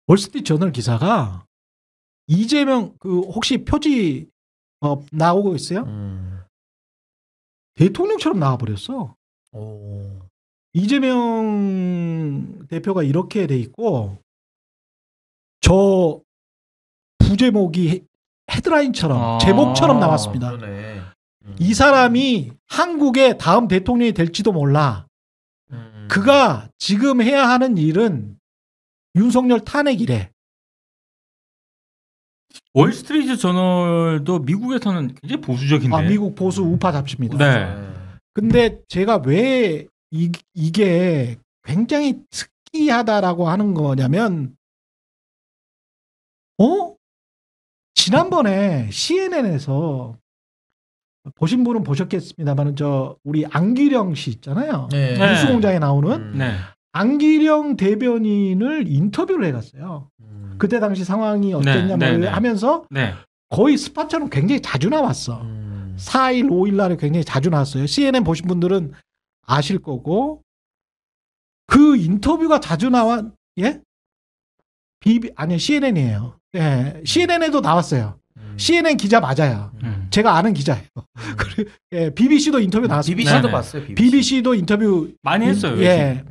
월스트리트 저널 기사가 이재명 그 혹시 표지 나오고 있어요? 대통령처럼 나와버렸어. 오. 이재명 대표가 이렇게 돼 있고 저 부제목이 헤드라인처럼 제목처럼 나왔습니다. 그러네. 이 사람이 한국의 다음 대통령이 될지도 몰라. 그가 지금 해야 하는 일은 윤석열 탄핵이래. 월스트리트 저널도 미국에서는 굉장히 보수적인데. 미국 보수 우파 잡지입니다. 네. 근데 제가 왜 이게 굉장히 특이하다라고 하는 거냐면, 지난번에 CNN에서 보신 분은 보셨겠습니다만, 우리 안기령 씨 있잖아요. 네. 뉴스공장에 나오는 네. 안기령 대변인을 인터뷰를 해갔어요. 그때 당시 상황이 어땠냐 하면서 거의 스팟처럼 굉장히 자주 나왔어. 4일, 5일 날에 굉장히 자주 나왔어요. CNN 보신 분들은 아실 거고. 그 인터뷰가 자주 예? 아니요, CNN이에요. 예, CNN에도 나왔어요. CNN 기자 맞아요. 제가 아는 기자예요. 예, BBC도 인터뷰 나왔습니다. BBC도 봤어요. BBC도 인터뷰 많이 했어요. 예.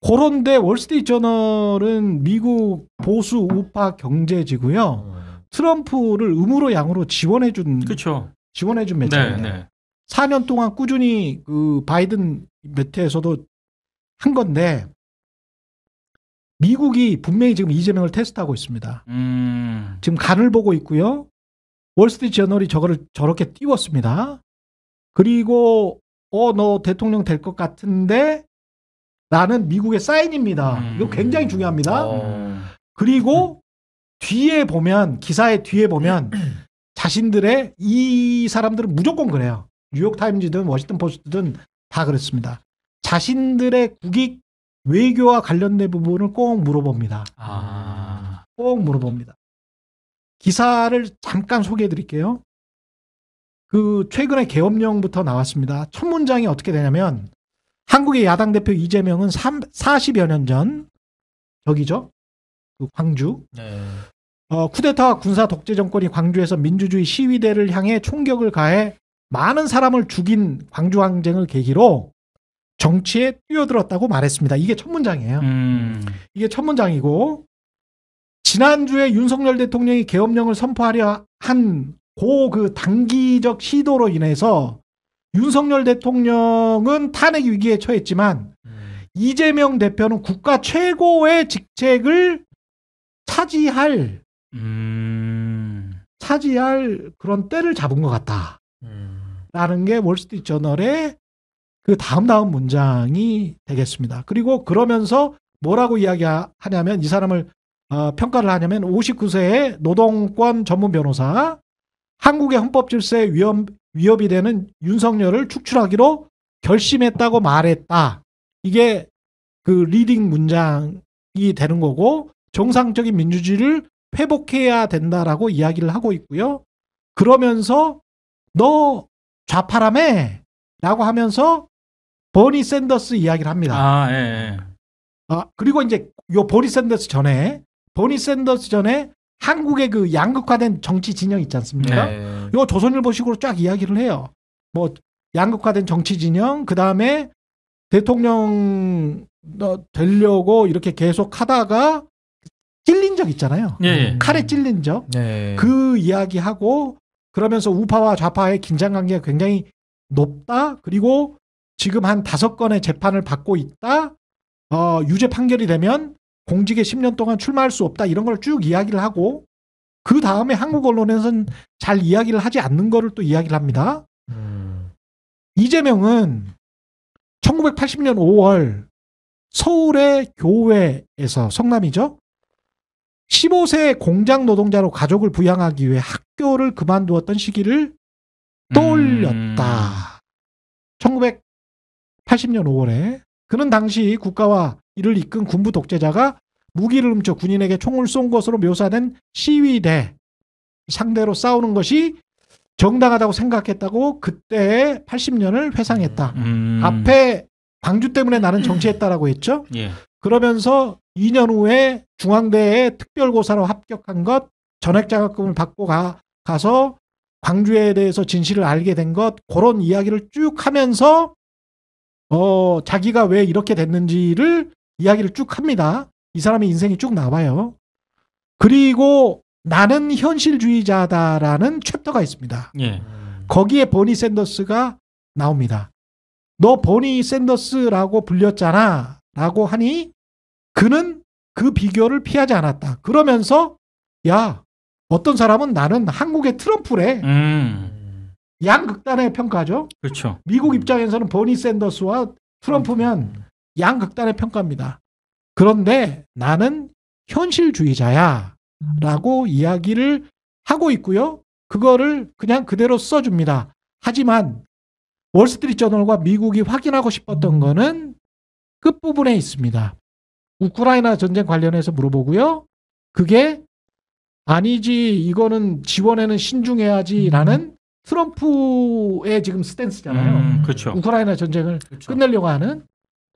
그런데 월스트리트 저널은 미국 보수 우파 경제지고요. 트럼프를 음으로 양으로 지원해준 매체예요. 네. 4년 동안 꾸준히 그 바이든 매체에서도 한 건데 미국이 분명히 지금 이재명을 테스트하고 있습니다. 지금 간을 보고 있고요. 월스트리트 저널이 저거를 저렇게 띄웠습니다. 그리고 너 대통령 될 것 같은데 라는 미국의 사인입니다. 이거 굉장히 중요합니다. 그리고 뒤에 보면, 기사의 뒤에 보면 자신들의, 이 사람들은 무조건 그래요. 뉴욕타임즈든 워싱턴 포스트든 다 그렇습니다. 자신들의 국익 외교와 관련된 부분을 꼭 물어봅니다. 꼭 물어봅니다. 기사를 잠깐 소개해 드릴게요. 그 최근에 계엄령부터 나왔습니다. 첫 문장이 어떻게 되냐면, 한국의 야당 대표 이재명은 40여 년 전, 저기죠? 그 광주. 네. 쿠데타와 군사 독재 정권이 광주에서 민주주의 시위대를 향해 총격을 가해 많은 사람을 죽인 광주 항쟁을 계기로 정치에 뛰어들었다고 말했습니다. 이게 첫 문장이에요. 이게 첫 문장이고, 지난주에 윤석열 대통령이 계엄령을 선포하려 한 그 단기적 시도로 인해서 윤석열 대통령은 탄핵 위기에 처했지만 이재명 대표는 국가 최고의 직책을 차지할 그런 때를 잡은 것 같다. 라는 게 월스트리트 저널의 그 다음 문장이 되겠습니다. 그리고 그러면서 뭐라고 이야기하냐면, 이 사람을 평가를 하냐면, 59세의 노동권 전문 변호사, 한국의 헌법 질서에 위협이 되는 윤석열을 축출하기로 결심했다고 말했다. 이게 그 리딩 문장이 되는 거고, 정상적인 민주주의를 회복해야 된다라고 이야기를 하고 있고요. 그러면서 너 좌파라며? 라고 하면서 버니 샌더스 이야기를 합니다. 그리고 이제 요 버니 샌더스 전에 한국의 그 양극화된 정치 진영 있지 않습니까? 네. 이거 조선일보식으로 쫙 이야기를 해요. 뭐 양극화된 정치 진영, 그 다음에 대통령 되려고 이렇게 계속 하다가 찔린 적 있잖아요. 칼에 찔린 적. 그 이야기하고, 그러면서 우파와 좌파의 긴장관계가 굉장히 높다. 그리고 지금 한 5건의 재판을 받고 있다. 유죄 판결이 되면 공직에 10년 동안 출마할 수 없다. 이런 걸 쭉 이야기를 하고, 그 다음에 한국 언론에서는 잘 이야기를 하지 않는 거를 또 이야기를 합니다. 이재명은 1980년 5월 서울의 교회에서, 성남이죠, 15세 공장 노동자로 가족을 부양하기 위해 학교를 그만두었던 시기를 떠올렸다. 1980년 5월에 그는 당시 국가와 이를 이끈 군부 독재자가 무기를 훔쳐 군인에게 총을 쏜 것으로 묘사된 시위대 상대로 싸우는 것이 정당하다고 생각했다고 그때의 80년을 회상했다. 앞에 광주 때문에 나는 정치했다라고 했죠. 그러면서 2년 후에 중앙대에 특별고사로 합격한 것, 전액장학금을 받고 가서 광주에 대해서 진실을 알게 된 것, 그런 이야기를 쭉 하면서 자기가 왜 이렇게 됐는지를 이야기를 쭉 합니다. 이 사람의 인생이 쭉 나와요. 그리고 나는 현실주의자다라는 챕터가 있습니다. 예. 거기에 버니 샌더스가 나옵니다. 너 버니 샌더스라고 불렸잖아 라고 하니 그는 그 비교를 피하지 않았다. 그러면서 야, 어떤 사람은 나는 한국의 트럼프래. 양극단의 평가죠. 그렇죠. 미국 입장에서는 버니 샌더스와 트럼프면 양극단의 평가입니다. 그런데 나는 현실주의자야 라고 이야기를 하고 있고요. 그거를 그냥 그대로 써줍니다. 하지만 월스트리트저널과 미국이 확인하고 싶었던 거는 끝부분에 있습니다. 우크라이나 전쟁 관련해서 물어보고요. 그게 아니지, 이거는 지원에는 신중해야지라는 트럼프의 지금 스탠스잖아요. 그렇죠. 우크라이나 전쟁을 그렇죠. 끝내려고 하는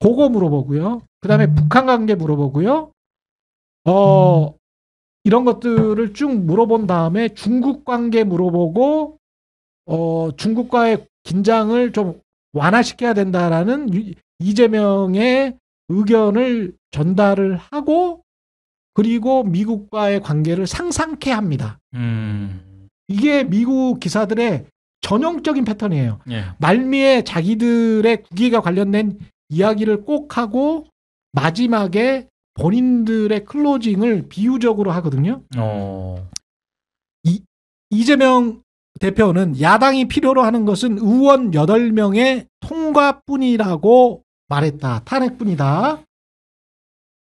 그거 물어보고요. 그다음에 북한 관계 물어보고요. 이런 것들을 쭉 물어본 다음에 중국 관계 물어보고 중국과의 긴장을 좀 완화시켜야 된다라는 이재명의 의견을 전달을 하고 그리고 미국과의 관계를 상상케 합니다. 이게 미국 기사들의 전형적인 패턴이에요. 예. 말미에 자기들의 국익과 관련된 이야기를 꼭 하고 마지막에 본인들의 클로징을 비유적으로 하거든요. 이재명 대표는 야당이 필요로 하는 것은 의원 8명의 통과뿐이라고 말했다. 탄핵뿐이다.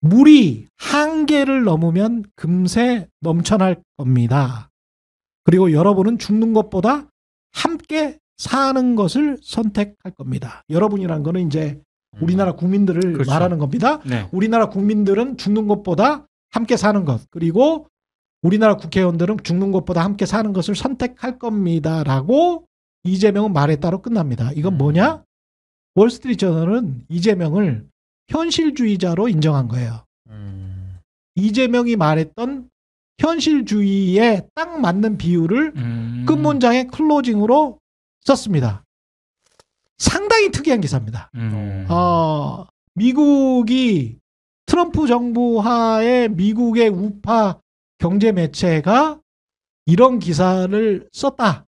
물이 한계를 넘으면 금세 넘쳐날 겁니다. 그리고 여러분은 죽는 것보다 함께 사는 것을 선택할 겁니다. 여러분이란 거는 이제 우리나라 국민들을 그렇죠. 말하는 겁니다. 네. 우리나라 국민들은 죽는 것보다 함께 사는 것, 그리고 우리나라 국회의원들은 죽는 것보다 함께 사는 것을 선택할 겁니다라고 이재명은 말했다로 끝납니다. 이건 뭐냐? 월스트리트저널은 이재명을 현실주의자로 인정한 거예요. 이재명이 말했던 현실주의에 딱 맞는 비유를 끝문장의 클로징으로 썼습니다. 상당히 특이한 기사입니다. 미국이 트럼프 정부 하에 미국의 우파 경제 매체가 이런 기사를 썼다.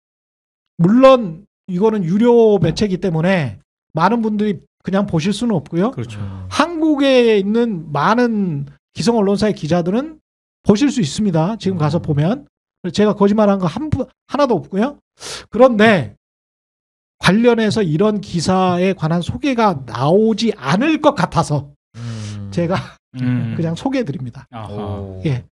물론 이거는 유료 매체이기 때문에 많은 분들이 그냥 보실 수는 없고요. 그렇죠. 한국에 있는 많은 기성 언론사의 기자들은 보실 수 있습니다. 지금 가서 보면. 제가 거짓말한 거 하나도 없고요. 그런데 관련해서 이런 기사에 관한 소개가 나오지 않을 것 같아서 제가 그냥 소개해드립니다. 아하. 예.